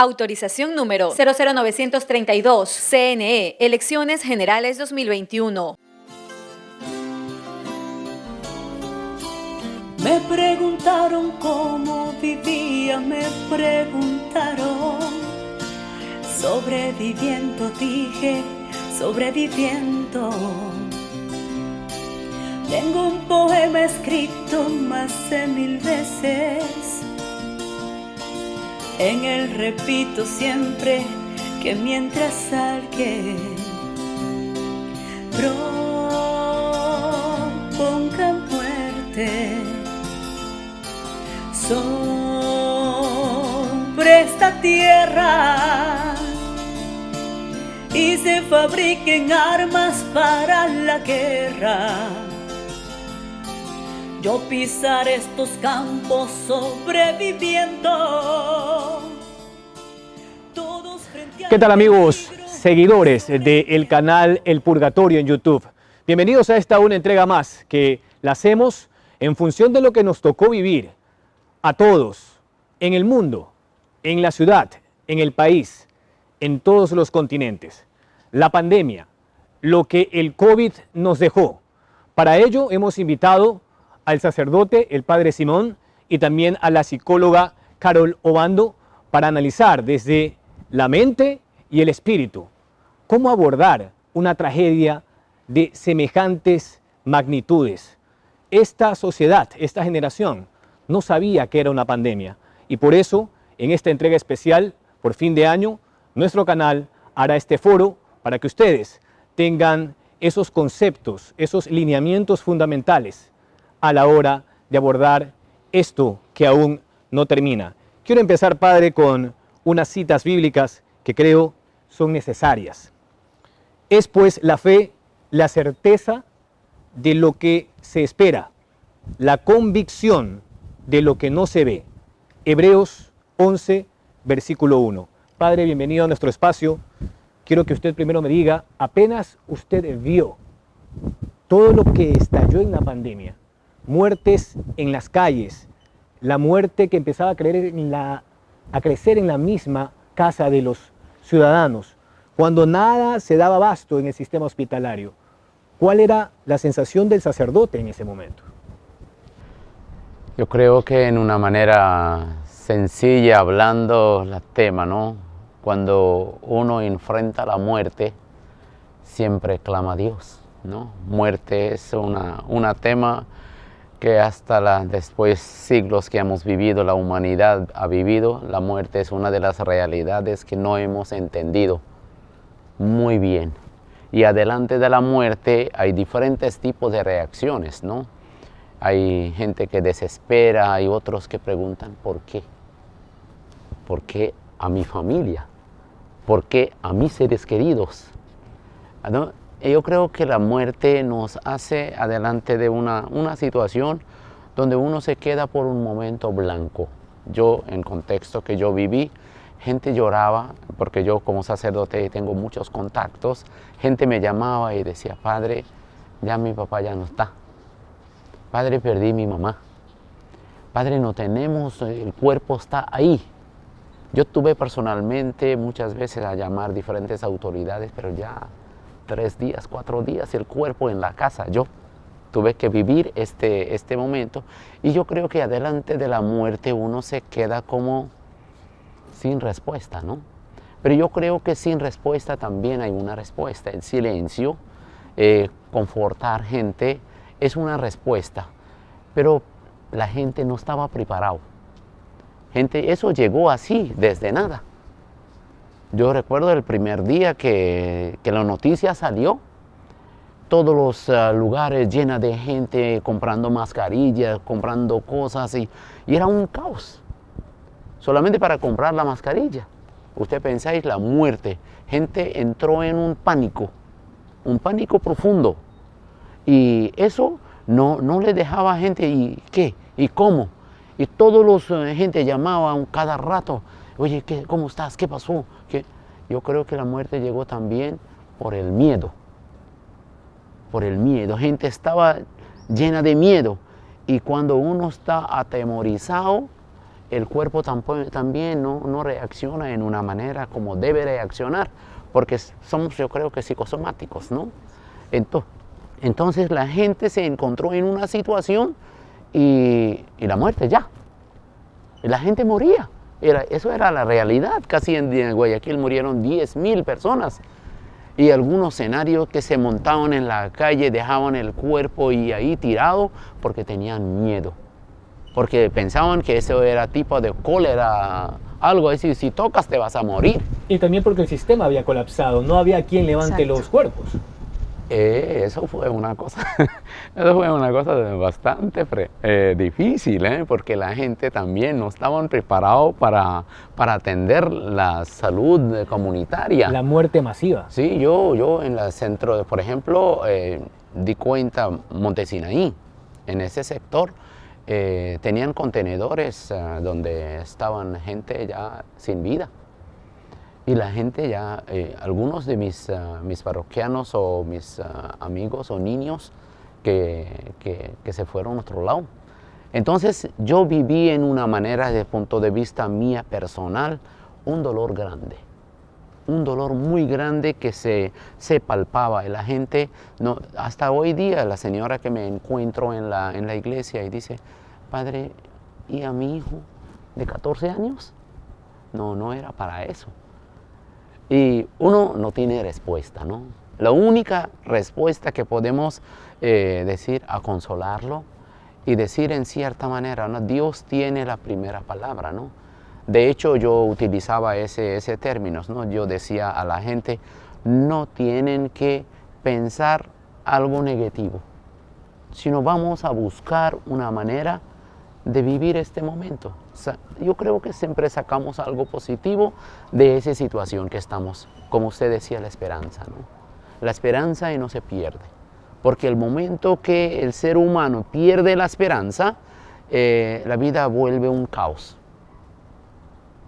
Autorización número 00932, CNE, Elecciones Generales 2021. Me preguntaron cómo vivía, me preguntaron. Sobreviviendo, dije, sobreviviendo. Tengo un poema escrito más de 1000 veces. En él repito siempre que mientras alguien proponga muerte sobre esta tierra y se fabriquen armas para la guerra, yo pisaré estos campos sobreviviendo. ¿Qué tal, amigos, seguidores del canal El Purgatorio en YouTube? Bienvenidos a esta una entrega más que la hacemos en función de lo que nos tocó vivir a todos en el mundo, en la ciudad, en el país, en todos los continentes. La pandemia, lo que el COVID nos dejó. Para ello hemos invitado al sacerdote, el Padre Simón, y también a la psicóloga Carol Obando para analizar desde la mente y el espíritu cómo abordar una tragedia de semejantes magnitudes. Esta sociedad, esta generación, no sabía que era una pandemia y por eso, en esta entrega especial, por fin de año, nuestro canal hará este foro para que ustedes tengan esos conceptos, esos lineamientos fundamentales a la hora de abordar esto que aún no termina. Quiero empezar, Padre, con unas citas bíblicas que creo son necesarias. Es pues la fe, la certeza de lo que se espera, la convicción de lo que no se ve. Hebreos 11, versículo 1. Padre, bienvenido a nuestro espacio. Quiero que usted primero me diga, apenas usted vio todo lo que estalló en la pandemia, muertes en las calles, la muerte que empezaba a crecer en la misma casa de los ciudadanos, cuando nada se daba abasto en el sistema hospitalario, ¿cuál era la sensación del sacerdote en ese momento? Yo creo que en una manera sencilla, hablando el tema, ¿no? Cuando uno enfrenta la muerte, siempre clama a Dios, ¿no? Muerte es un tema que hasta después siglos que hemos vivido, la humanidad ha vivido, la muerte es una de las realidades que no hemos entendido muy bien. Y adelante de la muerte hay diferentes tipos de reacciones, ¿no? Hay gente que desespera, hay otros que preguntan ¿por qué? ¿Por qué a mi familia? ¿Por qué a mis seres queridos? ¿No? Yo creo que la muerte nos hace adelante de una situación donde uno se queda por un momento blanco. Yo, en contexto que yo viví, gente lloraba, porque yo como sacerdote tengo muchos contactos, gente me llamaba y decía, Padre, ya mi papá ya no está. Padre, perdí mi mamá. Padre, no tenemos, el cuerpo está ahí. Yo tuve personalmente muchas veces a llamar diferentes autoridades, pero ya 3 días, 4 días, el cuerpo en la casa. Yo tuve que vivir este momento y yo creo que adelante de la muerte uno se queda como sin respuesta, ¿no? Pero yo creo que sin respuesta también hay una respuesta. El silencio, confortar gente, es una respuesta. Pero la gente no estaba preparada. Eso llegó así, desde nada. Yo recuerdo el primer día que la noticia salió, todos los lugares llenos de gente comprando mascarillas, comprando cosas y era un caos. Solamente para comprar la mascarilla. Usted pensáis la muerte. Gente entró en un pánico profundo. Y eso no le dejaba a gente, ¿y qué? ¿Y cómo? Y todos los gente llamaban cada rato, oye, ¿cómo estás? ¿Qué pasó? Yo creo que la muerte llegó también por el miedo. Por el miedo. Gente estaba llena de miedo. Y cuando uno está atemorizado, el cuerpo también no reacciona en una manera como debe reaccionar, porque somos, yo creo que psicosomáticos, ¿no? Entonces la gente se encontró en una situación y la muerte ya. Y la gente moría. Eso era la realidad. Casi en Guayaquil murieron 10.000 personas. Y algunos escenarios que se montaban en la calle, dejaban el cuerpo y ahí tirado porque tenían miedo. Porque pensaban que eso era tipo de cólera, algo así, si tocas te vas a morir. Y también porque el sistema había colapsado, no había quien levante Exacto. los cuerpos. Eso fue una cosa, eso fue una cosa bastante difícil, porque la gente también no estaban preparados para atender la salud comunitaria. La muerte masiva. Sí, yo en el centro, por ejemplo, di cuenta Montesinaí, en ese sector tenían contenedores donde estaban gente ya sin vida. Y la gente ya, algunos de mis parroquianos o mis amigos o niños que se fueron a otro lado. Entonces yo viví en una manera, desde el punto de vista mía personal, un dolor grande. Un dolor muy grande que se palpaba. Y la gente, hasta hoy día, la señora que me encuentro en la iglesia y dice, padre, ¿y a mi hijo de 14 años? No era para eso. Y uno no tiene respuesta, ¿no? La única respuesta que podemos decir a consolarlo y decir en cierta manera, ¿no? Dios tiene la primera palabra, ¿no? De hecho, yo utilizaba ese término, ¿no? Yo decía a la gente, no tienen que pensar algo negativo, sino vamos a buscar una manera de vivir este momento. O sea, yo creo que siempre sacamos algo positivo de esa situación que estamos, como usted decía, la esperanza, ¿no? La esperanza y no se pierde, porque el momento que el ser humano pierde la esperanza, la vida vuelve un caos.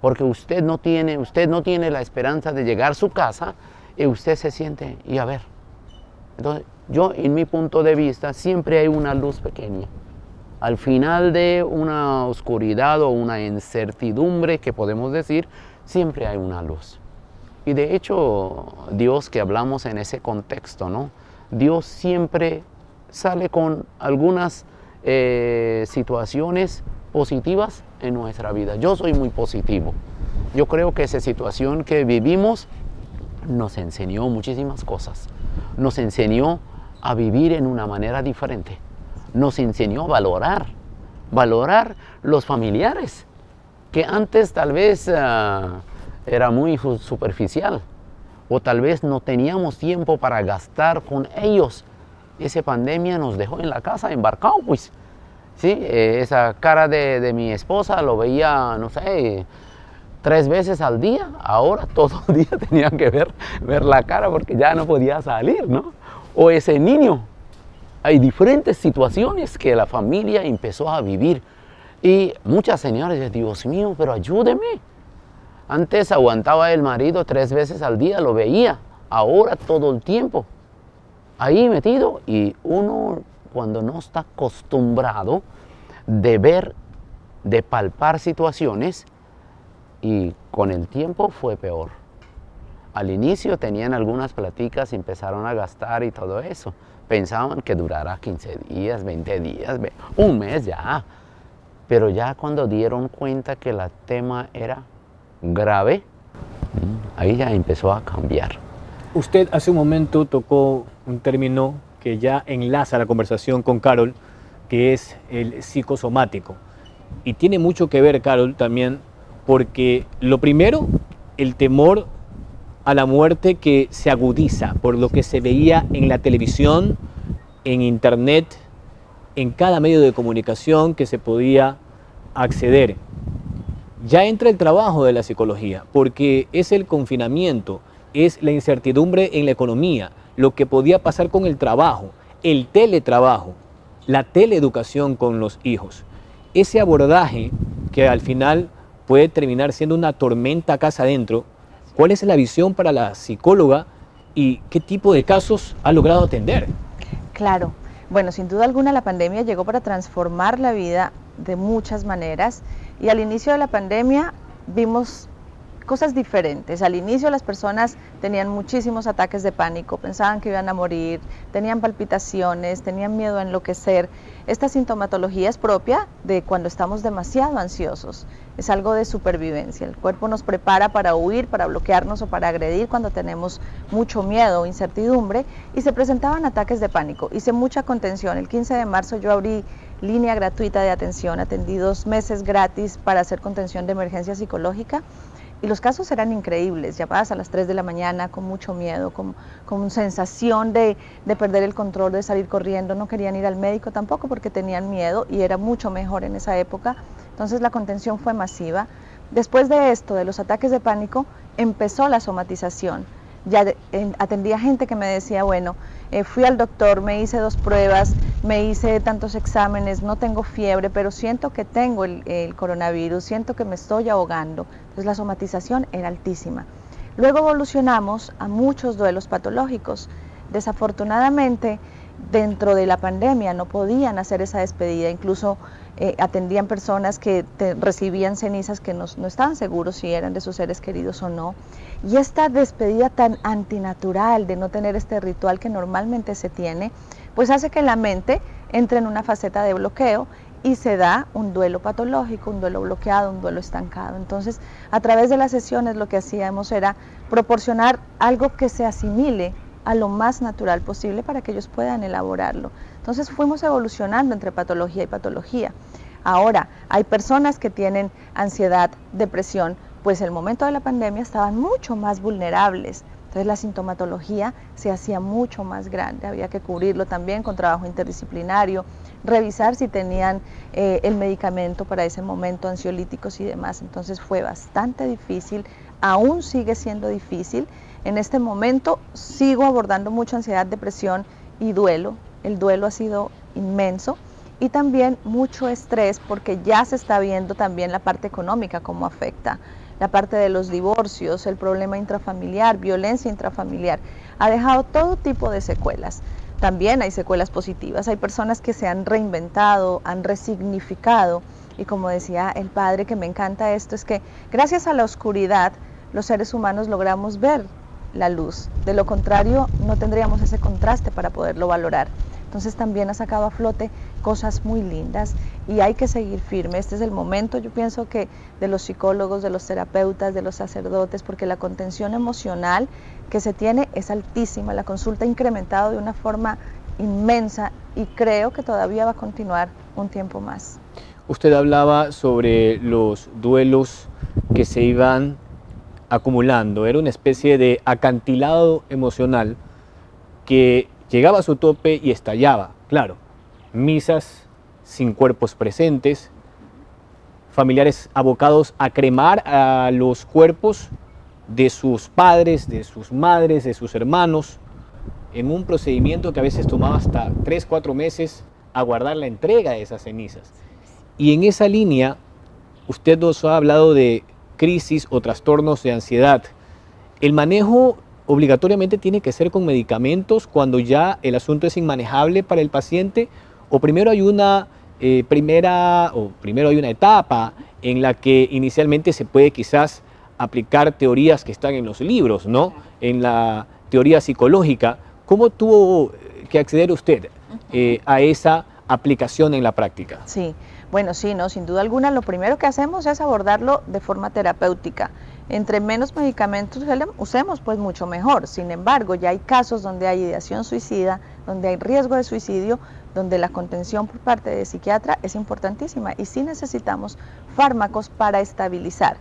Porque usted no tiene la esperanza de llegar a su casa y usted se siente, y a ver. Entonces, yo en mi punto de vista siempre hay una luz pequeña. Al final de una oscuridad o una incertidumbre que podemos decir, siempre hay una luz. Y de hecho, Dios, que hablamos en ese contexto, ¿no? Dios siempre sale con algunas situaciones positivas en nuestra vida. Yo soy muy positivo. Yo creo que esa situación que vivimos nos enseñó muchísimas cosas. Nos enseñó a vivir en una manera diferente. Nos enseñó a valorar los familiares, que antes tal vez era muy superficial, o tal vez no teníamos tiempo para gastar con ellos. Esa pandemia nos dejó en la casa embarcado, pues. Sí, esa cara de mi esposa lo veía, no sé, 3 veces al día. Ahora todo el día tenía que ver la cara porque ya no podía salir, ¿no? O ese niño. Hay diferentes situaciones que la familia empezó a vivir. Y muchas señoras dicen, Dios mío, pero ayúdeme. Antes aguantaba el marido 3 veces al día, lo veía. Ahora todo el tiempo. Ahí metido. Y uno, cuando no está acostumbrado de ver, de palpar situaciones, y con el tiempo fue peor. Al inicio tenían algunas pláticas y empezaron a gastar y todo eso. Pensaban que durara 15 días, 20 días, un mes ya. Pero ya cuando dieron cuenta que el tema era grave, ahí ya empezó a cambiar. Usted hace un momento tocó un término que ya enlaza la conversación con Carol, que es el psicosomático. Y tiene mucho que ver, Carol, también, porque lo primero, el temor a la muerte que se agudiza por lo que se veía en la televisión, en internet, en cada medio de comunicación que se podía acceder. Ya entra el trabajo de la psicología, porque es el confinamiento, es la incertidumbre en la economía, lo que podía pasar con el trabajo, el teletrabajo, la teleeducación con los hijos. Ese abordaje que al final puede terminar siendo una tormenta casa adentro. ¿Cuál es la visión para la psicóloga y qué tipo de casos ha logrado atender? Claro, bueno, sin duda alguna la pandemia llegó para transformar la vida de muchas maneras Y al inicio de la pandemia vimos cosas diferentes. Al inicio las personas tenían muchísimos ataques de pánico, pensaban que iban a morir, tenían palpitaciones, tenían miedo a enloquecer. Esta sintomatología es propia de cuando estamos demasiado ansiosos, es algo de supervivencia. El cuerpo nos prepara para huir, para bloquearnos o para agredir cuando tenemos mucho miedo o incertidumbre, y se presentaban ataques de pánico. Hice mucha contención. El 15 de marzo yo abrí línea gratuita de atención, atendí 2 meses gratis para hacer contención de emergencia psicológica. Y los casos eran increíbles, llamadas a las 3 de la mañana con mucho miedo, con sensación de perder el control, de salir corriendo, no querían ir al médico tampoco porque tenían miedo y era mucho mejor en esa época. Entonces la contención fue masiva. Después de esto, de los ataques de pánico, empezó la somatización. Ya atendía gente que me decía, bueno, fui al doctor, me hice 2 pruebas, me hice tantos exámenes, no tengo fiebre, pero siento que tengo el coronavirus, siento que me estoy ahogando. Entonces la somatización era altísima. Luego evolucionamos a muchos duelos patológicos. Desafortunadamente, dentro de la pandemia no podían hacer esa despedida, incluso atendían personas que recibían cenizas que no estaban seguros si eran de sus seres queridos o no. Y esta despedida tan antinatural de no tener este ritual que normalmente se tiene, pues hace que la mente entre en una faceta de bloqueo y se da un duelo patológico, un duelo bloqueado, un duelo estancado. Entonces, a través de las sesiones lo que hacíamos era proporcionar algo que se asimile a lo más natural posible para que ellos puedan elaborarlo. Entonces fuimos evolucionando entre patología y patología. Ahora, hay personas que tienen ansiedad, depresión, pues en el momento de la pandemia estaban mucho más vulnerables. Entonces la sintomatología se hacía mucho más grande, había que cubrirlo también con trabajo interdisciplinario, revisar si tenían el medicamento para ese momento, ansiolíticos y demás. Entonces fue bastante difícil, aún sigue siendo difícil. En este momento sigo abordando mucho ansiedad, depresión y duelo. El duelo ha sido inmenso y también mucho estrés porque ya se está viendo también la parte económica, cómo afecta, la parte de los divorcios, el problema intrafamiliar, violencia intrafamiliar. Ha dejado todo tipo de secuelas. También hay secuelas positivas, hay personas que se han reinventado, han resignificado y como decía el padre, que me encanta esto, es que gracias a la oscuridad los seres humanos logramos ver la luz. De lo contrario, no tendríamos ese contraste para poderlo valorar. Entonces también ha sacado a flote cosas muy lindas y hay que seguir firme. Este es el momento, yo pienso que de los psicólogos, de los terapeutas, de los sacerdotes, porque la contención emocional que se tiene es altísima. La consulta ha incrementado de una forma inmensa y creo que todavía va a continuar un tiempo más. Usted hablaba sobre los duelos que se iban acumulando, era una especie de acantilado emocional que llegaba a su tope y estallaba. Claro, misas sin cuerpos presentes, familiares abocados a cremar a los cuerpos de sus padres, de sus madres, de sus hermanos, en un procedimiento que a veces tomaba hasta 3-4 meses aguardar la entrega de esas cenizas. Y en esa línea, usted nos ha hablado de crisis o trastornos de ansiedad. El manejo obligatoriamente tiene que ser con medicamentos cuando ya el asunto es inmanejable para el paciente, o primero hay una etapa en la que inicialmente se puede quizás aplicar teorías que están en los libros, ¿no? En la teoría psicológica. ¿Cómo tuvo que acceder usted a esa aplicación en la práctica? Sí, bueno, sí, no, sin duda alguna, lo primero que hacemos es abordarlo de forma terapéutica. Entre menos medicamentos usemos, pues mucho mejor. Sin embargo, ya hay casos donde hay ideación suicida, donde hay riesgo de suicidio, donde la contención por parte de psiquiatra es importantísima y sí necesitamos fármacos para estabilizar.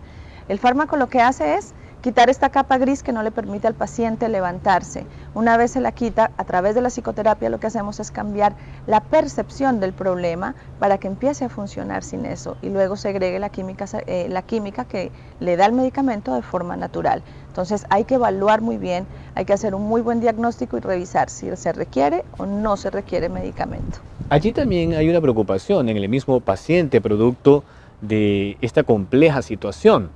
El fármaco lo que hace es quitar esta capa gris que no le permite al paciente levantarse. Una vez se la quita, a través de la psicoterapia lo que hacemos es cambiar la percepción del problema para que empiece a funcionar sin eso y luego se agregue la química que le da el medicamento de forma natural. Entonces hay que evaluar muy bien, hay que hacer un muy buen diagnóstico y revisar si se requiere o no se requiere medicamento. Allí también hay una preocupación en el mismo paciente producto de esta compleja situación.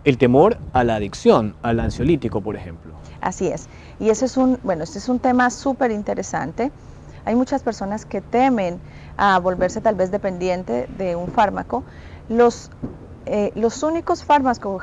El temor a la adicción, al ansiolítico, por ejemplo. Así es. Y ese es este es un tema súper interesante. Hay muchas personas que temen a volverse tal vez dependiente de un fármaco. Los únicos fármacos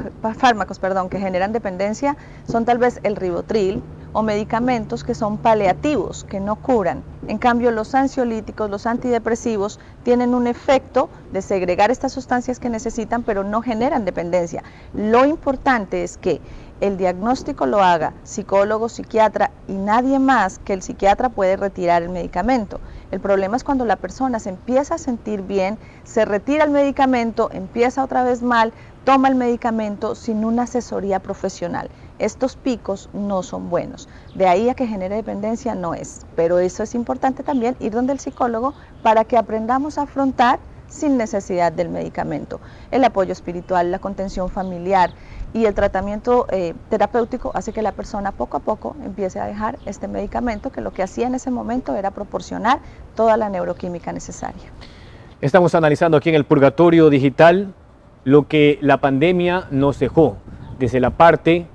que generan dependencia son tal vez el Rivotril o medicamentos que son paliativos, que no curan. En cambio, los ansiolíticos, los antidepresivos, tienen un efecto de segregar estas sustancias que necesitan, pero no generan dependencia. Lo importante es que el diagnóstico lo haga psicólogo, psiquiatra y nadie más, que el psiquiatra puede retirar el medicamento. El problema es cuando la persona se empieza a sentir bien, se retira el medicamento, empieza otra vez mal, toma el medicamento sin una asesoría profesional. Estos picos no son buenos. De ahí a que genere dependencia no es. Pero eso es importante también, ir donde el psicólogo para que aprendamos a afrontar sin necesidad del medicamento. El apoyo espiritual, la contención familiar y el tratamiento terapéutico hace que la persona poco a poco empiece a dejar este medicamento, que lo que hacía en ese momento era proporcionar toda la neuroquímica necesaria. Estamos analizando aquí en el Purgatorio Digital lo que la pandemia nos dejó desde la parte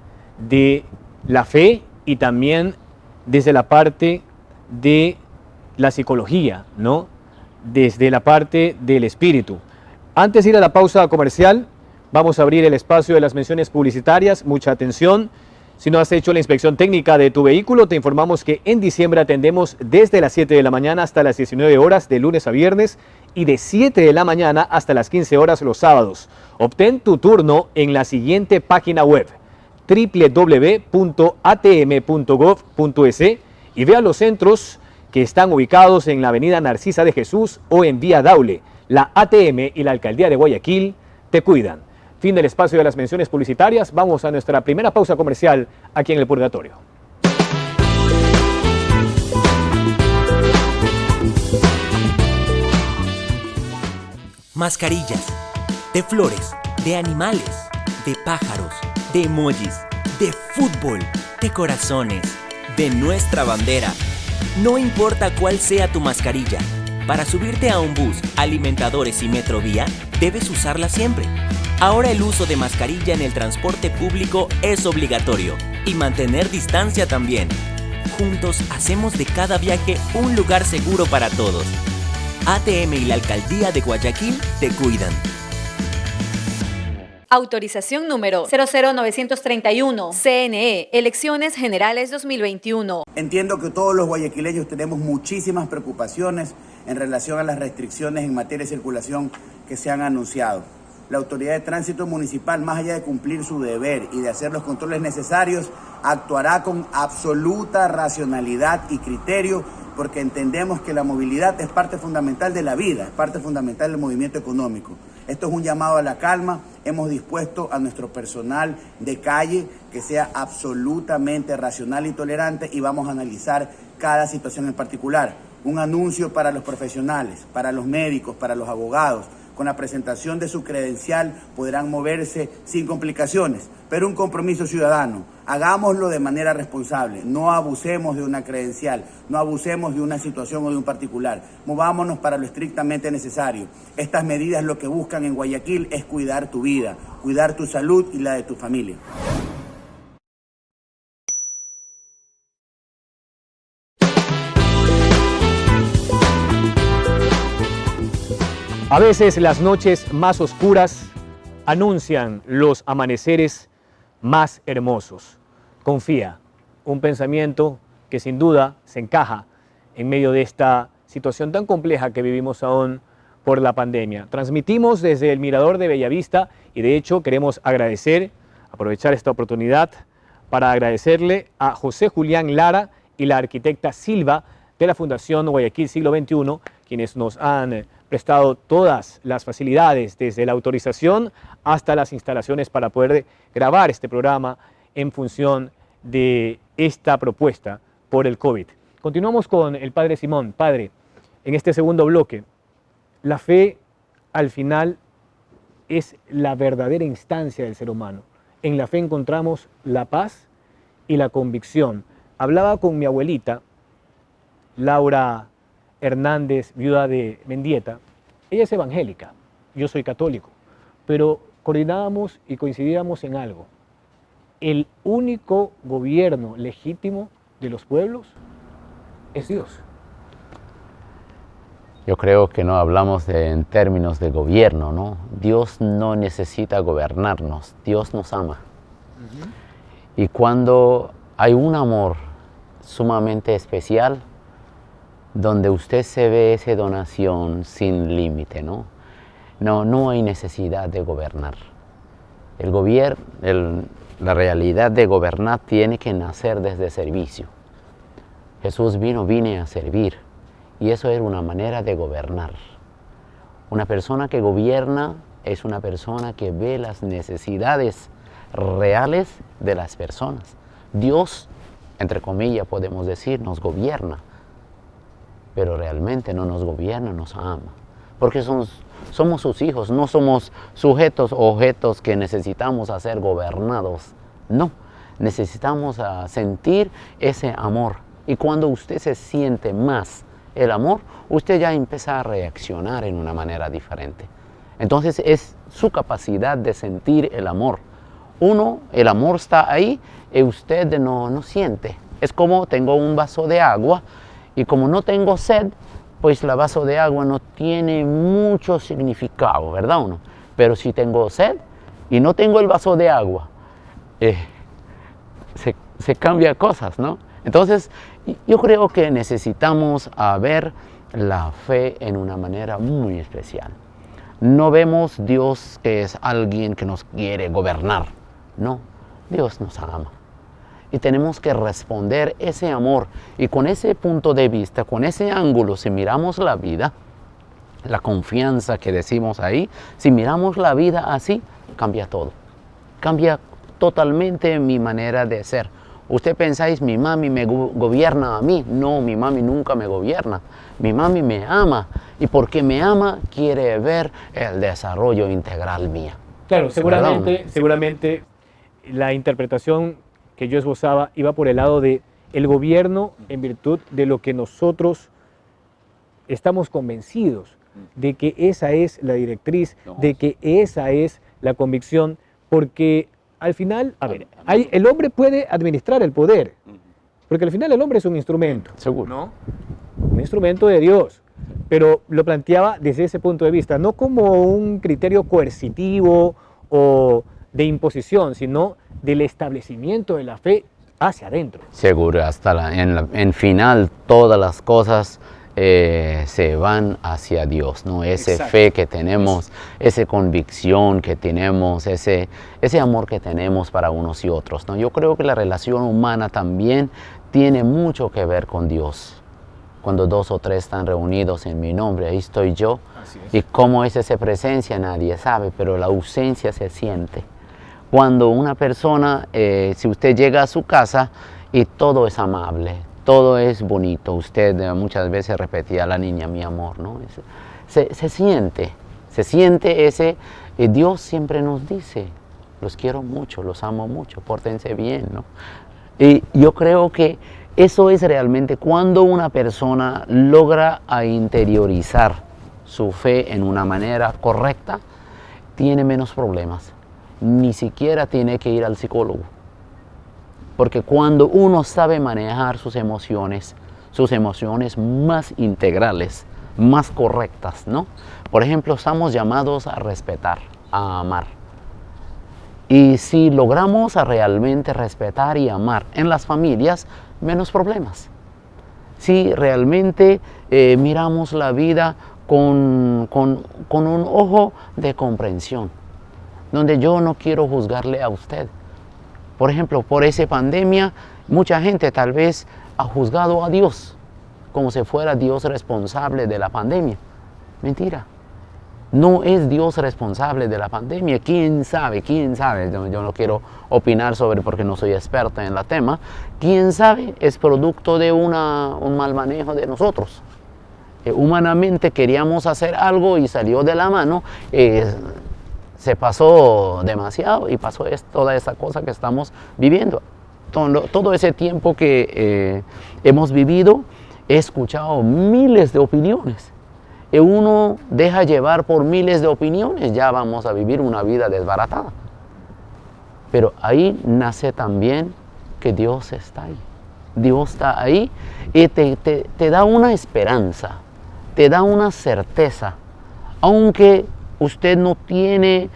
de la fe y también desde la parte de la psicología, ¿no? Desde la parte del espíritu. Antes de ir a la pausa comercial, vamos a abrir el espacio de las menciones publicitarias. Mucha atención. Si no has hecho la inspección técnica de tu vehículo, te informamos que en diciembre atendemos desde las 7 de la mañana hasta las 19 horas de lunes a viernes y de 7 de la mañana hasta las 15 horas los sábados. Obtén tu turno en la siguiente página web: www.atm.gov.es, y ve a los centros que están ubicados en la avenida Narcisa de Jesús o en Vía Daule. La ATM y la Alcaldía de Guayaquil te cuidan. Fin del espacio de las menciones publicitarias. Vamos a nuestra primera pausa comercial aquí en el Purgatorio. Mascarillas, de flores, de animales, de pájaros, de emojis, de fútbol, de corazones, de nuestra bandera. No importa cuál sea tu mascarilla, para subirte a un bus, alimentadores y metrovía, debes usarla siempre. Ahora el uso de mascarilla en el transporte público es obligatorio y mantener distancia también. Juntos hacemos de cada viaje un lugar seguro para todos. ATM y la Alcaldía de Guayaquil te cuidan. Autorización número 00931, CNE, Elecciones Generales 2021. Entiendo que todos los guayaquileños tenemos muchísimas preocupaciones en relación a las restricciones en materia de circulación que se han anunciado. La Autoridad de Tránsito Municipal, más allá de cumplir su deber y de hacer los controles necesarios, actuará con absoluta racionalidad y criterio, porque entendemos que la movilidad es parte fundamental de la vida, es parte fundamental del movimiento económico. Esto es un llamado a la calma. Hemos dispuesto a nuestro personal de calle que sea absolutamente racional y tolerante, y vamos a analizar cada situación en particular. Un anuncio para los profesionales, para los médicos, para los abogados. Con la presentación de su credencial podrán moverse sin complicaciones, pero un compromiso ciudadano. Hagámoslo de manera responsable, no abusemos de una credencial, no abusemos de una situación o de un particular. Movámonos para lo estrictamente necesario. Estas medidas lo que buscan en Guayaquil es cuidar tu vida, cuidar tu salud y la de tu familia. A veces las noches más oscuras anuncian los amaneceres más hermosos. Confía, un pensamiento que sin duda se encaja en medio de esta situación tan compleja que vivimos aún por la pandemia. Transmitimos desde el Mirador de Bellavista y de hecho queremos aprovechar esta oportunidad para agradecerle a José Julián Lara y la arquitecta Silva de la Fundación Guayaquil Siglo XXI, quienes nos han prestado todas las facilidades, desde la autorización hasta las instalaciones para poder grabar este programa en función de esta propuesta por el COVID. Continuamos con el Padre Simón. Padre, en este segundo bloque, la fe al final es la verdadera instancia del ser humano. En la fe encontramos la paz y la convicción. Hablaba con mi abuelita, Laura Hernández, viuda de Mendieta. Ella es evangélica, yo soy católico, pero coordinábamos y coincidíamos en algo. El único gobierno legítimo de los pueblos es Dios. Yo creo que no hablamos en términos de gobierno, ¿no? Dios no necesita gobernarnos, Dios nos ama. Y cuando hay un amor sumamente especial, donde usted se ve esa donación sin límite, ¿no? No hay necesidad de gobernar. La realidad de gobernar tiene que nacer desde servicio. Jesús vine a servir, y eso era una manera de gobernar. Una persona que gobierna es una persona que ve las necesidades reales de las personas. Dios, entre comillas podemos decir, nos gobierna, pero realmente no nos gobierna, nos ama. Porque somos sus hijos, no somos sujetos o objetos que necesitamos ser gobernados. No, necesitamos sentir ese amor. Y cuando usted se siente más el amor, usted ya empieza a reaccionar en una manera diferente. Entonces es su capacidad de sentir el amor. El amor está ahí y usted no siente. Es como tengo un vaso de agua y como no tengo sed, pues el vaso de agua no tiene mucho significado, ¿verdad o no? Pero si tengo sed y no tengo el vaso de agua, se cambian cosas, ¿no? Entonces, yo creo que necesitamos ver la fe en una manera muy especial. No vemos Dios que es alguien que nos quiere gobernar, no, Dios nos ama. Y tenemos que responder ese amor. Y con ese punto de vista, con ese ángulo, si miramos la vida, la confianza que decimos ahí, si miramos la vida así, cambia todo. Cambia totalmente mi manera de ser. Usted pensáis, mi mami me gobierna a mí. No, mi mami nunca me gobierna. Mi mami me ama. Y porque me ama, quiere ver el desarrollo integral mía. Claro, seguramente la interpretación que yo esbozaba iba por el lado de el gobierno en virtud de lo que nosotros estamos convencidos de que esa es la directriz, de que esa es la convicción, porque al final, el hombre puede administrar el poder, porque al final el hombre es un instrumento. Seguro. ¿No? Un instrumento de Dios, pero lo planteaba desde ese punto de vista, no como un criterio coercitivo o de imposición, sino del establecimiento de la fe hacia adentro. Seguro, hasta en final todas las cosas se van hacia Dios, ¿no? Esa fe que tenemos, esa convicción que tenemos, ese amor que tenemos para unos y otros, ¿no? Yo creo que la relación humana también tiene mucho que ver con Dios. Cuando 2 o 3 están reunidos en mi nombre, ahí estoy yo. Y cómo es esa presencia nadie sabe, pero la ausencia se siente. Cuando una persona, si usted llega a su casa y todo es amable, todo es bonito, usted muchas veces repetía a la niña, mi amor, ¿no? Se siente ese, Dios siempre nos dice, los quiero mucho, los amo mucho, pórtense bien, ¿no? Y yo creo que eso es realmente cuando una persona logra interiorizar su fe en una manera correcta, tiene menos problemas. Ni siquiera tiene que ir al psicólogo. Porque cuando uno sabe manejar sus emociones más integrales, más correctas, ¿no? Por ejemplo, estamos llamados a respetar, a amar. Y si logramos realmente respetar y amar en las familias, menos problemas. Si realmente miramos la vida con un ojo de comprensión, donde yo no quiero juzgarle a usted. Por ejemplo, por esa pandemia, mucha gente tal vez ha juzgado a Dios como si fuera Dios responsable de la pandemia. Mentira. No es Dios responsable de la pandemia. ¿Quién sabe? ¿Quién sabe? Yo no quiero opinar sobre porque no soy experta en el tema. ¿Quién sabe? Es producto de un mal manejo de nosotros. Humanamente queríamos hacer algo y salió de la mano. Se pasó demasiado y pasó toda esa cosa que estamos viviendo. Todo ese tiempo que hemos vivido, he escuchado miles de opiniones. Y uno deja llevar por miles de opiniones, ya vamos a vivir una vida desbaratada. Pero ahí nace también que Dios está ahí. Dios está ahí y te da una esperanza te da una certeza. Aunque usted no tiene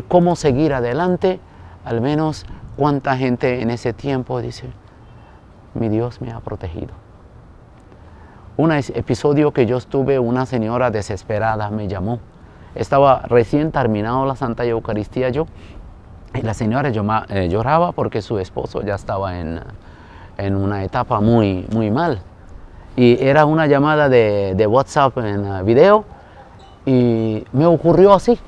cómo seguir adelante, al menos cuánta gente en ese tiempo dice, mi Dios me ha protegido. Un episodio que yo estuve, una señora desesperada me llamó. Estaba recién terminado la Santa Eucaristía yo, y la señora lloraba porque su esposo ya estaba en una etapa muy mal. Y era una llamada de WhatsApp en video, y me ocurrió así.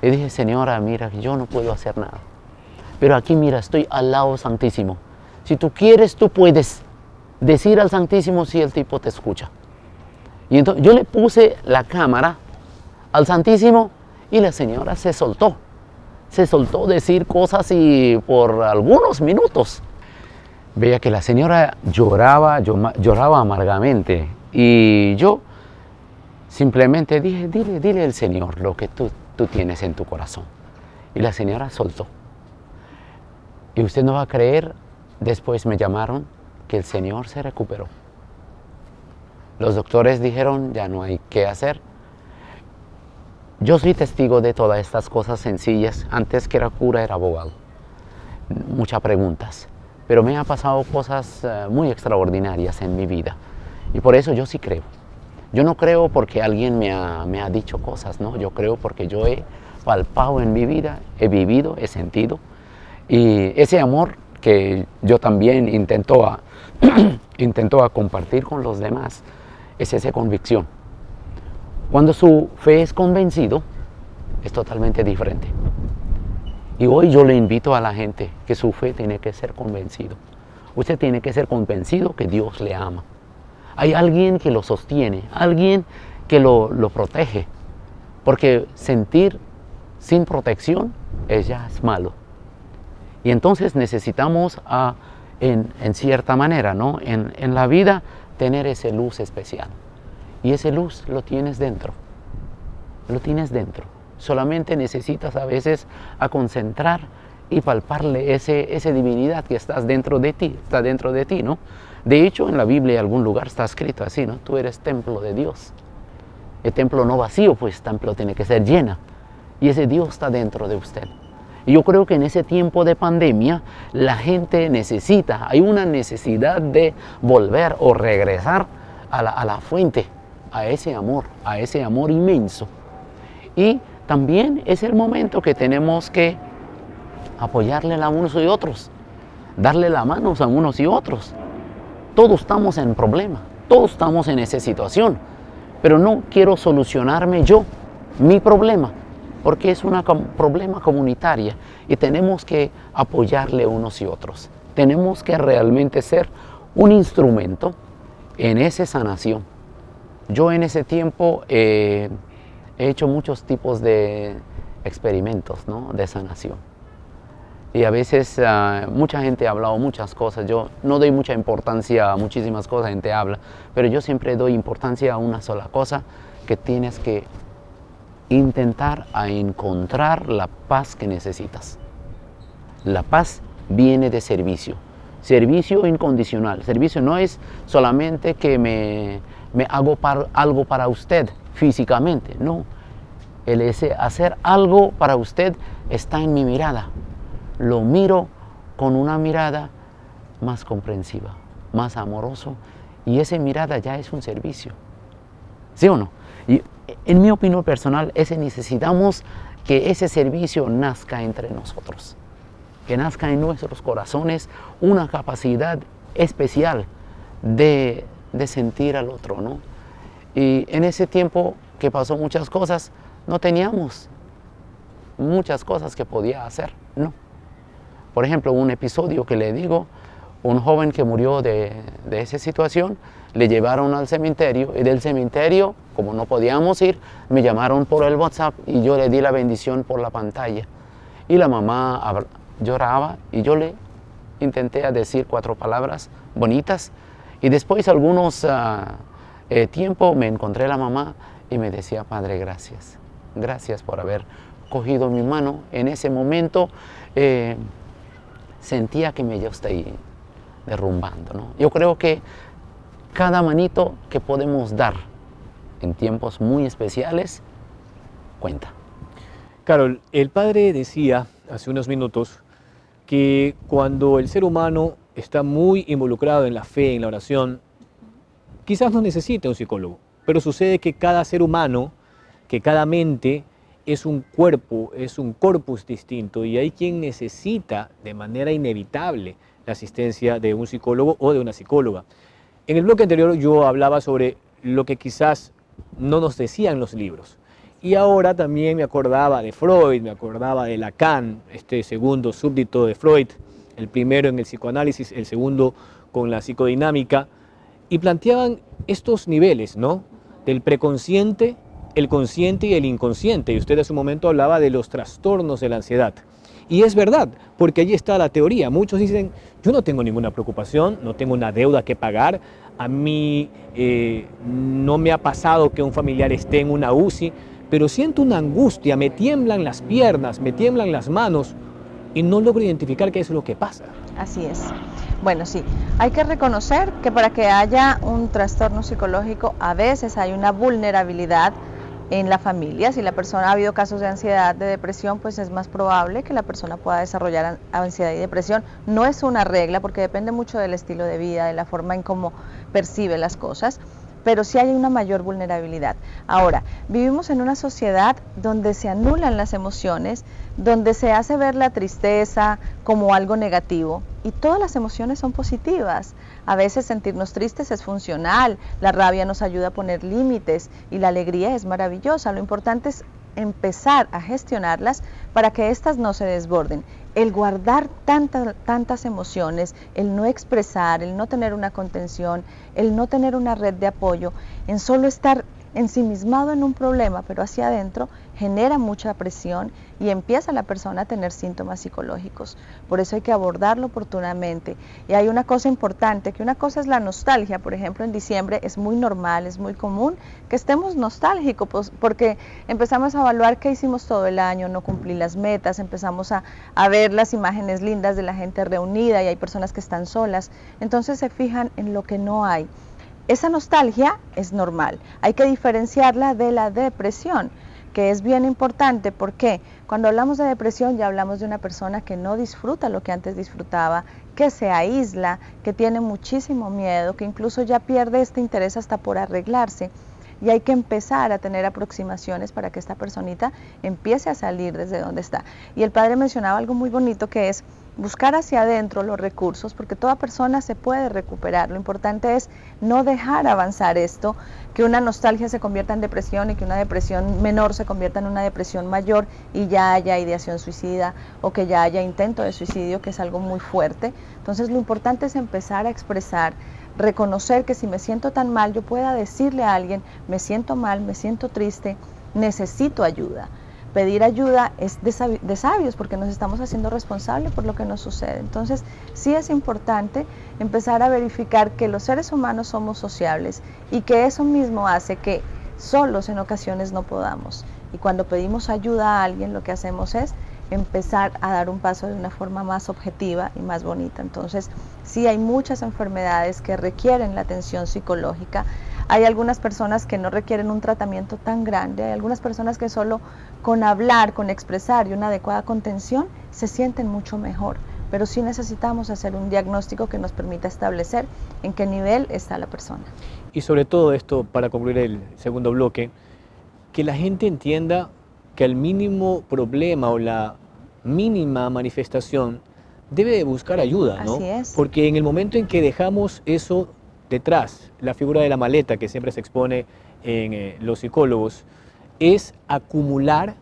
Y dije, señora, mira, yo no puedo hacer nada. Pero aquí, mira, estoy al lado Santísimo. Si tú quieres, tú puedes decir al Santísimo si el tipo te escucha. Y entonces yo le puse la cámara al Santísimo y la señora se soltó. Se soltó decir cosas y por algunos minutos. Veía que la señora lloraba amargamente. Y yo simplemente dije, dile al Señor lo que tú tienes en tu corazón. Y la señora soltó. Y usted no va a creer, después me llamaron que el Señor se recuperó. Los doctores dijeron, ya no hay qué hacer. Yo soy testigo de todas estas cosas sencillas. Antes que era cura, era abogado. Muchas preguntas. Pero me han pasado cosas muy extraordinarias en mi vida. Y por eso yo sí creo. Yo no creo porque alguien me ha dicho cosas, ¿no? Yo creo porque yo he palpado en mi vida, he vivido, he sentido. Y ese amor que yo también intento a compartir con los demás, es esa convicción. Cuando su fe es convencido, es totalmente diferente. Y hoy yo le invito a la gente que su fe tiene que ser convencido. Usted tiene que ser convencido que Dios le ama. Hay alguien que lo sostiene, alguien que lo protege. Porque sentir sin protección ya es malo. Y entonces necesitamos en cierta manera, ¿no? En la vida tener esa luz especial. Y esa luz lo tienes dentro. Lo tienes dentro. Solamente necesitas a veces a concentrar y palparle esa divinidad que está dentro de ti, ¿no? De hecho, en la Biblia en algún lugar está escrito así, ¿no? Tú eres templo de Dios. El templo no vacío, pues el templo tiene que ser llena. Y ese Dios está dentro de usted. Y yo creo que en ese tiempo de pandemia la gente hay una necesidad de volver o regresar a la fuente, a ese amor inmenso. Y también es el momento que tenemos que apoyarle a unos y otros, darle la mano a unos y otros. Todos estamos en problema, todos estamos en esa situación, pero no quiero solucionarme yo, mi problema, porque es un problema comunitario y tenemos que apoyarle unos y otros. Tenemos que realmente ser un instrumento en esa sanación. Yo en ese tiempo he hecho muchos tipos de experimentos, ¿no? De sanación. Y a veces mucha gente ha hablado muchas cosas. Yo no doy mucha importancia a muchísimas cosas, la gente habla, pero yo siempre doy importancia a una sola cosa, que tienes que intentar a encontrar la paz que necesitas. La paz viene de servicio incondicional. Servicio no es solamente que me hago algo para usted físicamente, no. El hacer algo para usted está en mi mirada. Lo miro con una mirada más comprensiva, más amoroso, y esa mirada ya es un servicio. ¿Sí o no? Y en mi opinión personal, necesitamos que ese servicio nazca entre nosotros, que nazca en nuestros corazones una capacidad especial de sentir al otro, ¿no? Y en ese tiempo que pasó muchas cosas, no teníamos muchas cosas que podía hacer, no. Por ejemplo, un episodio que le digo, un joven que murió de esa situación, le llevaron al cementerio, y del cementerio, como no podíamos ir, me llamaron por el WhatsApp y yo le di la bendición por la pantalla. Y la mamá lloraba y yo le intenté decir 4 palabras bonitas, y después algunos tiempo me encontré la mamá y me decía, Padre, gracias. Gracias por haber cogido mi mano. En ese momento sentía que yo estoy derrumbando, ¿no? Yo creo que cada manito que podemos dar en tiempos muy especiales cuenta. Carol, el padre decía hace unos minutos que cuando el ser humano está muy involucrado en la fe, en la oración, quizás no necesite un psicólogo, pero sucede que cada ser humano, que cada mente es un cuerpo, es un corpus distinto y hay quien necesita de manera inevitable la asistencia de un psicólogo o de una psicóloga. En el bloque anterior yo hablaba sobre lo que quizás no nos decían los libros. Y ahora también me acordaba de Freud, me acordaba de Lacan, este segundo súbdito de Freud, el primero en el psicoanálisis, el segundo con la psicodinámica, y planteaban estos niveles, ¿no? Del preconsciente, el consciente y el inconsciente. Y usted hace un momento hablaba de los trastornos de la ansiedad. Y es verdad, porque allí está la teoría. Muchos dicen, yo no tengo ninguna preocupación, no tengo una deuda que pagar, a mí no me ha pasado que un familiar esté en una UCI, pero siento una angustia, me tiemblan las piernas, me tiemblan las manos y no logro identificar qué es lo que pasa. Así es. Bueno, sí, hay que reconocer que para que haya un trastorno psicológico a veces hay una vulnerabilidad en la familia. Si la persona ha habido casos de ansiedad, de depresión, pues es más probable que la persona pueda desarrollar ansiedad y depresión. No es una regla porque depende mucho del estilo de vida, de la forma en cómo percibe las cosas, pero sí hay una mayor vulnerabilidad. Ahora, vivimos en una sociedad donde se anulan las emociones, donde se hace ver la tristeza como algo negativo y todas las emociones son positivas. A veces sentirnos tristes es funcional, la rabia nos ayuda a poner límites y la alegría es maravillosa. Lo importante es empezar a gestionarlas para que éstas no se desborden. El guardar tantas emociones, el no expresar, el no tener una contención, el no tener una red de apoyo, en solo estar ensimismado en un problema, pero hacia adentro, genera mucha presión y empieza la persona a tener síntomas psicológicos. Por eso hay que abordarlo oportunamente. Y hay una cosa importante, que una cosa es la nostalgia. Por ejemplo, en diciembre es muy normal, es muy común que estemos nostálgicos, pues, porque empezamos a evaluar qué hicimos todo el año, no cumplí las metas, empezamos a ver las imágenes lindas de la gente reunida y hay personas que están solas. Entonces se fijan en lo que no hay. Esa nostalgia es normal, hay que diferenciarla de la depresión, que es bien importante. Porque cuando hablamos de depresión ya hablamos de una persona que no disfruta lo que antes disfrutaba, que se aísla, que tiene muchísimo miedo, que incluso ya pierde este interés hasta por arreglarse. Y hay que empezar a tener aproximaciones para que esta personita empiece a salir desde donde está. Y el padre mencionaba algo muy bonito, que es buscar hacia adentro los recursos, porque toda persona se puede recuperar. Lo importante es no dejar avanzar esto, que una nostalgia se convierta en depresión y que una depresión menor se convierta en una depresión mayor y ya haya ideación suicida o que ya haya intento de suicidio, que es algo muy fuerte. Entonces lo importante es empezar a expresar, reconocer que si me siento tan mal, yo pueda decirle a alguien, me siento mal, me siento triste, necesito ayuda. Pedir ayuda es de sabios, porque nos estamos haciendo responsables por lo que nos sucede. Entonces, sí es importante empezar a verificar que los seres humanos somos sociables y que eso mismo hace que solos en ocasiones no podamos. Y cuando pedimos ayuda a alguien, lo que hacemos es empezar a dar un paso de una forma más objetiva y más bonita. Entonces, sí hay muchas enfermedades que requieren la atención psicológica. Hay algunas personas que no requieren un tratamiento tan grande, hay algunas personas que solo con hablar, con expresar y una adecuada contención se sienten mucho mejor, pero sí necesitamos hacer un diagnóstico que nos permita establecer en qué nivel está la persona. Y sobre todo esto, para concluir el segundo bloque, que la gente entienda que el mínimo problema o la mínima manifestación debe de buscar ayuda, ¿no? Así es. Porque en el momento en que dejamos eso detrás, la figura de la maleta que siempre se expone en los psicólogos, es acumular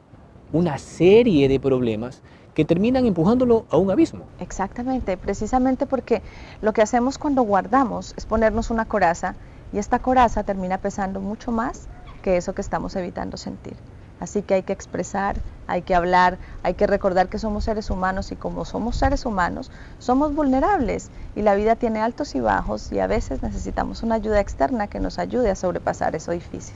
una serie de problemas que terminan empujándolo a un abismo. Exactamente, precisamente porque lo que hacemos cuando guardamos es ponernos una coraza y esta coraza termina pesando mucho más que eso que estamos evitando sentir. Así que hay que expresar, hay que hablar, hay que recordar que somos seres humanos y como somos seres humanos, somos vulnerables y la vida tiene altos y bajos y a veces necesitamos una ayuda externa que nos ayude a sobrepasar eso difícil.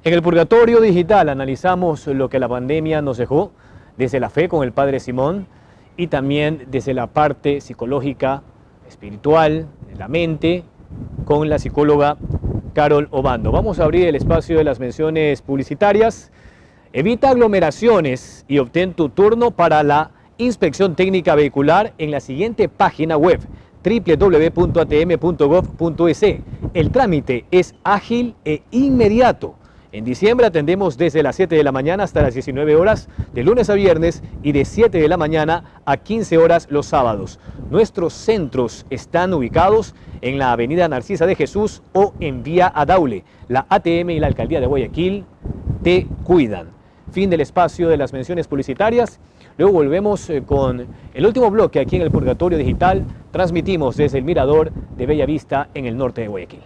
En el Purgatorio Digital analizamos lo que la pandemia nos dejó desde la fe con el Padre Simón y también desde la parte psicológica, espiritual, de la mente con la psicóloga Carol Obando. Vamos a abrir el espacio de las menciones publicitarias. Evita aglomeraciones y obtén tu turno para la inspección técnica vehicular en la siguiente página web: www.atm.gov.es. El trámite es ágil e inmediato. En diciembre atendemos desde las 7 de la mañana hasta las 19 horas, de lunes a viernes, y de 7 de la mañana a 15 horas los sábados. Nuestros centros están ubicados en la avenida Narcisa de Jesús o en Vía Adaule. La ATM y la Alcaldía de Guayaquil te cuidan. Fin del espacio de las menciones publicitarias. Luego volvemos con el último bloque aquí en el Purgatorio Digital. Transmitimos desde el Mirador de Bellavista en el norte de Guayaquil.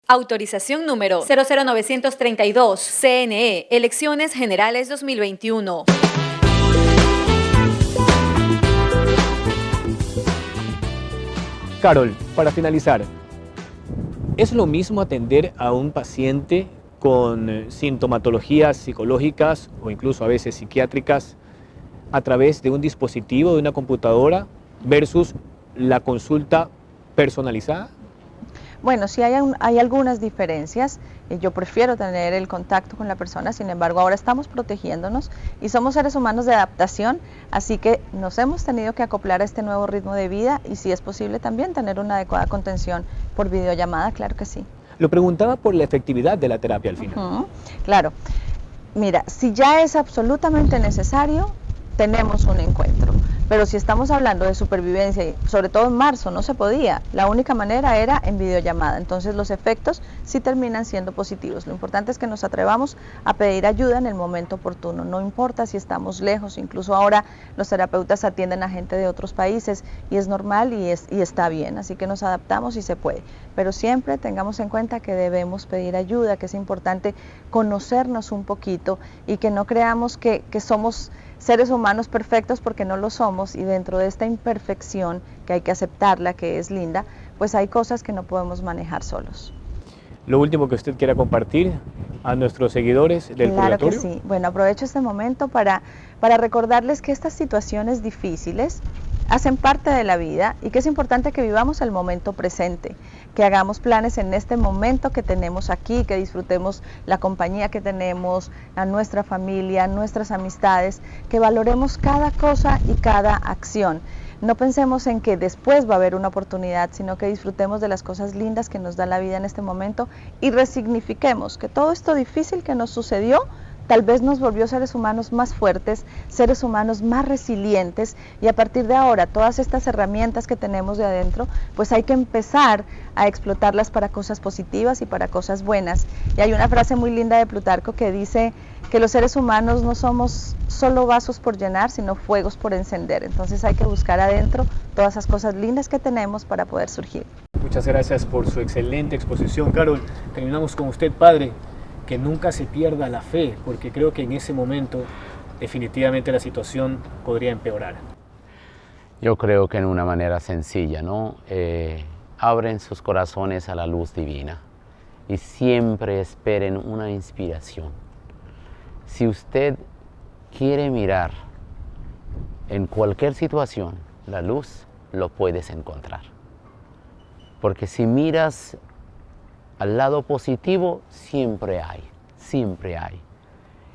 Autorización número 00932, CNE, Elecciones Generales 2021. Carol, para finalizar, ¿es lo mismo atender a un paciente con sintomatologías psicológicas o incluso a veces psiquiátricas a través de un dispositivo, de una computadora, versus la consulta personalizada? Bueno, sí hay algunas diferencias. Yo prefiero tener el contacto con la persona, sin embargo, ahora estamos protegiéndonos y somos seres humanos de adaptación, así que nos hemos tenido que acoplar a este nuevo ritmo de vida y si es posible también tener una adecuada contención por videollamada, claro que sí. Lo preguntaba por la efectividad de la terapia al final. Claro. Mira, si ya es absolutamente necesario, tenemos un encuentro. Pero si estamos hablando de supervivencia, y sobre todo en marzo no se podía, la única manera era en videollamada, entonces los efectos sí terminan siendo positivos. Lo importante es que nos atrevamos a pedir ayuda en el momento oportuno, no importa si estamos lejos, incluso ahora los terapeutas atienden a gente de otros países y es normal y está bien, así que nos adaptamos y se puede. Pero siempre tengamos en cuenta que debemos pedir ayuda, que es importante conocernos un poquito y que no creamos que somos seres humanos perfectos porque no lo somos y dentro de esta imperfección que hay que aceptarla, que es linda, pues hay cosas que no podemos manejar solos. Lo último que usted quiera compartir a nuestros seguidores del Purgatorio. Claro que sí. Bueno, aprovecho este momento para recordarles que estas situaciones difíciles hacen parte de la vida y que es importante que vivamos el momento presente, que hagamos planes en este momento que tenemos aquí, que disfrutemos la compañía que tenemos, a nuestra familia, nuestras amistades, que valoremos cada cosa y cada acción. No pensemos en que después va a haber una oportunidad, sino que disfrutemos de las cosas lindas que nos da la vida en este momento y resignifiquemos que todo esto difícil que nos sucedió tal vez nos volvió seres humanos más fuertes, seres humanos más resilientes y a partir de ahora todas estas herramientas que tenemos de adentro, pues hay que empezar a explotarlas para cosas positivas y para cosas buenas. Y hay una frase muy linda de Plutarco que dice que los seres humanos no somos solo vasos por llenar, sino fuegos por encender. Entonces hay que buscar adentro todas esas cosas lindas que tenemos para poder surgir. Muchas gracias por su excelente exposición, Carol. Terminamos con usted, padre. Que nunca se pierda la fe, porque creo que en ese momento definitivamente la situación podría empeorar. Yo creo que en una manera sencilla, ¿no? Abren sus corazones a la luz divina y siempre esperen una inspiración. Si usted quiere mirar en cualquier situación la luz, lo puedes encontrar. Porque si miras al lado positivo, siempre hay.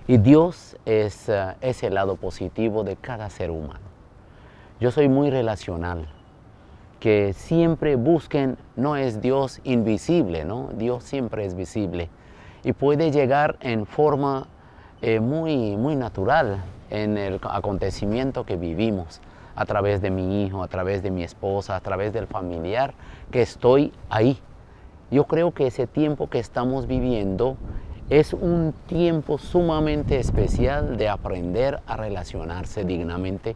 Y Dios es el lado positivo de cada ser humano. Yo soy muy relacional, que siempre busquen, no es Dios invisible, ¿no? Dios siempre es visible y puede llegar en forma muy natural en el acontecimiento que vivimos, a través de mi hijo, a través de mi esposa, a través del familiar, que estoy ahí. Yo creo que ese tiempo que estamos viviendo es un tiempo sumamente especial de aprender a relacionarse dignamente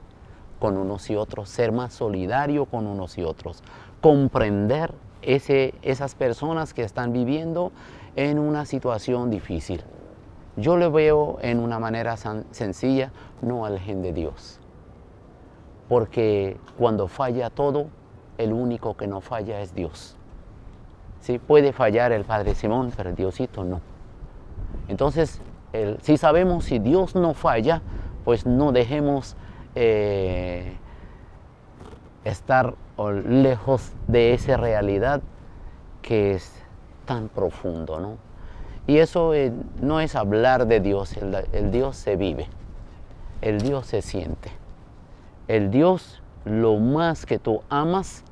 con unos y otros, ser más solidario con unos y otros, comprender esas personas que están viviendo en una situación difícil. Yo lo veo en una manera sencilla, no al gen de Dios. Porque cuando falla todo, el único que no falla es Dios. Sí, puede fallar el Padre Simón, pero Diosito no. Entonces, si sabemos si Dios no falla, pues no dejemos estar lejos de esa realidad que es tan profundo, ¿no? Y eso no es hablar de Dios, el Dios se vive, el Dios se siente. El Dios, lo más que tú amas,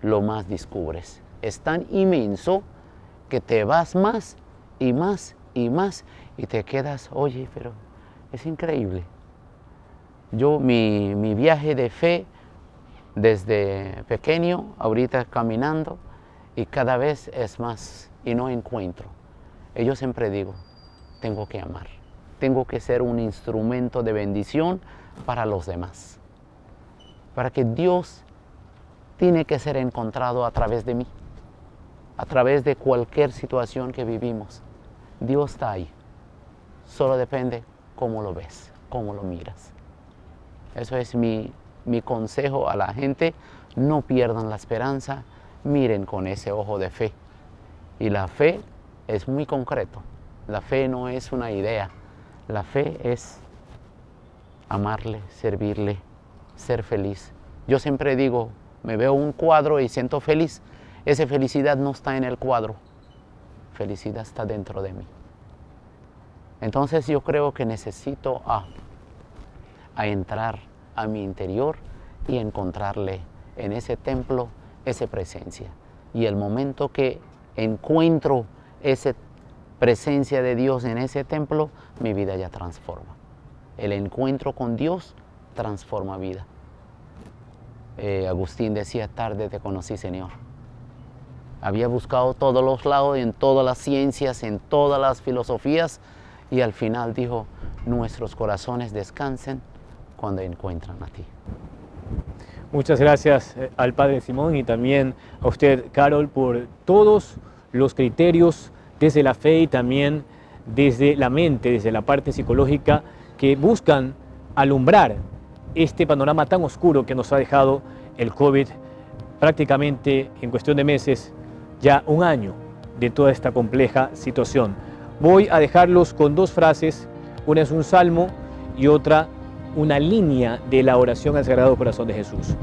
lo más descubres. Es tan inmenso que te vas más y más y más y te quedas, oye, pero es increíble. Mi viaje de fe desde pequeño, ahorita caminando, y cada vez es más y no encuentro. Y yo siempre digo, tengo que amar, tengo que ser un instrumento de bendición para los demás, para que Dios tiene que ser encontrado a través de mí, a través de cualquier situación que vivimos. Dios está ahí, solo depende cómo lo ves, cómo lo miras. Eso es mi consejo a la gente, no pierdan la esperanza, miren con ese ojo de fe. Y la fe es muy concreto, la fe no es una idea, la fe es amarle, servirle, ser feliz. Yo siempre digo, me veo un cuadro y siento feliz, esa felicidad no está en el cuadro, felicidad está dentro de mí. Entonces yo creo que necesito a entrar a mi interior y encontrarle en ese templo esa presencia. Y el momento que encuentro esa presencia de Dios en ese templo, mi vida ya transforma. El encuentro con Dios transforma vida. Agustín decía, tarde te conocí, Señor. Había buscado todos los lados, en todas las ciencias, en todas las filosofías, y al final dijo, nuestros corazones descansen cuando encuentran a ti. Muchas gracias al Padre Simón y también a usted, Carol, por todos los criterios desde la fe y también desde la mente, desde la parte psicológica, que buscan alumbrar este panorama tan oscuro que nos ha dejado el COVID prácticamente en cuestión de meses, ya un año de toda esta compleja situación. Voy a dejarlos con dos frases, una es un salmo y otra una línea de la oración al Sagrado Corazón de Jesús.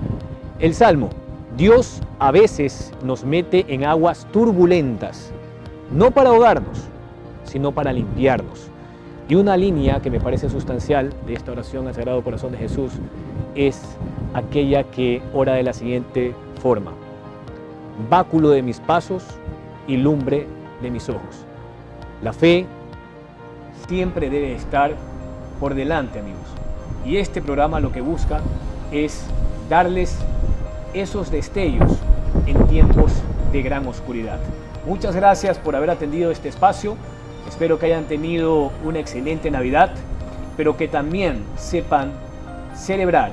El salmo: Dios a veces nos mete en aguas turbulentas, no para ahogarnos, sino para limpiarnos. Y una línea que me parece sustancial de esta oración al Sagrado Corazón de Jesús es aquella que ora de la siguiente forma: báculo de mis pasos y lumbre de mis ojos. La fe siempre debe estar por delante, amigos. Y este programa lo que busca es darles esos destellos en tiempos de gran oscuridad. Muchas gracias por haber atendido este espacio. Espero que hayan tenido una excelente Navidad, pero que también sepan celebrar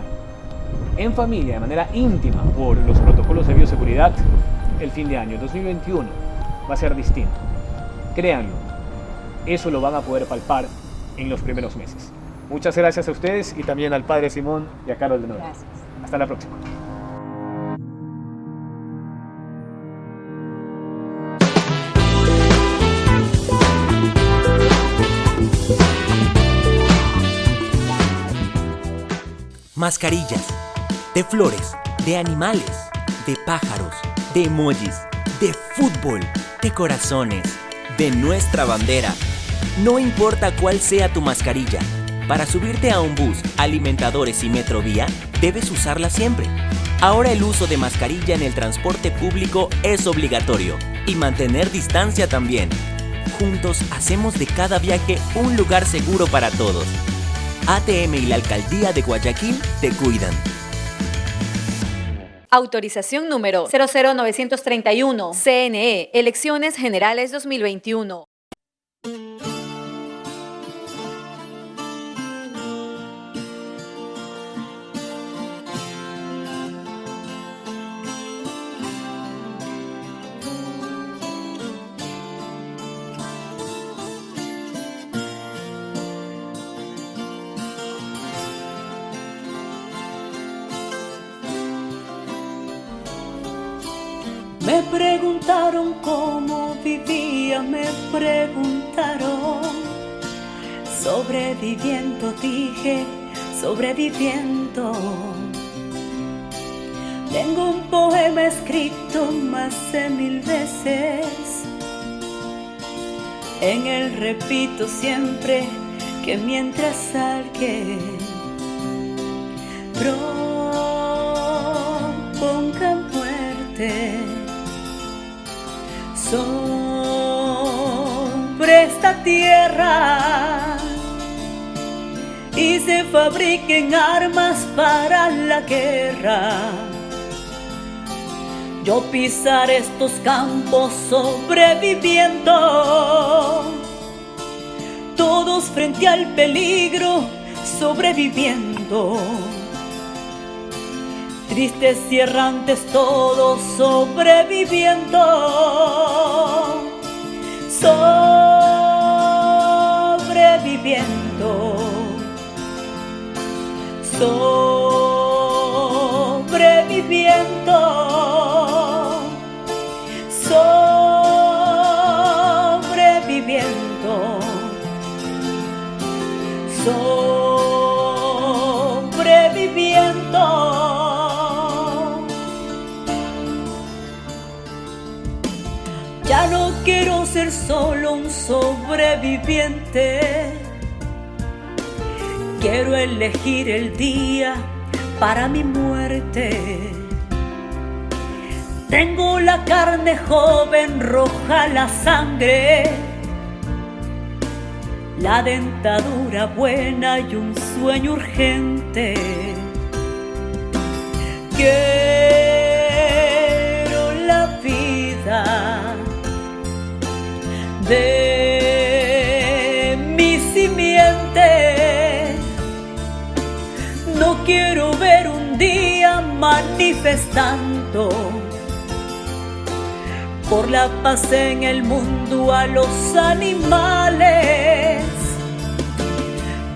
en familia, de manera íntima, por los protocolos de bioseguridad, el fin de año. 2021 va a ser distinto. Créanlo, eso lo van a poder palpar en los primeros meses. Muchas gracias a ustedes y también al Padre Simón y a Carol de nuevo. Gracias. Hasta la próxima. Mascarillas, de flores, de animales, de pájaros, de emojis, de fútbol, de corazones, de nuestra bandera. No importa cuál sea tu mascarilla, para subirte a un bus, alimentadores y metrovía, debes usarla siempre. Ahora el uso de mascarilla en el transporte público es obligatorio y mantener distancia también. Juntos hacemos de cada viaje un lugar seguro para todos. ATM y la Alcaldía de Guayaquil te cuidan. Autorización número 00931. CNE, Elecciones Generales 2021. Me preguntaron cómo vivía, me preguntaron. Sobreviviendo, dije, sobreviviendo. Tengo un poema escrito más de 1000 veces. En él repito siempre que mientras alguien proponga muerte sobre esta tierra y se fabriquen armas para la guerra, yo pisaré estos campos sobreviviendo, todos frente al peligro sobreviviendo, tristes y errantes todos sobreviviendo, sobreviviendo, sobreviviendo, sobreviviendo, sobreviviendo. Ya no quiero ser solo un sobreviviente. Quiero elegir el día para mi muerte. Tengo la carne joven, roja la sangre, la dentadura buena y un sueño urgente. Quiero la vida de mi simiente. No quiero ver un día manifestando por la paz en el mundo a los animales.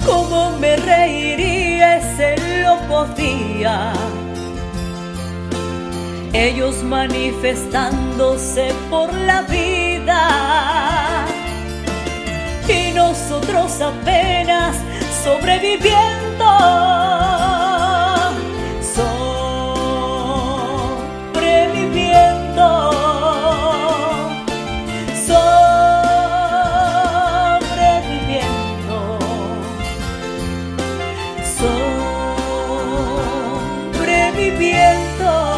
Cómo me reiría ese loco día, ellos manifestándose por la vida y nosotros apenas sobreviviendo, sobreviviendo, sobreviviendo, sobreviviendo.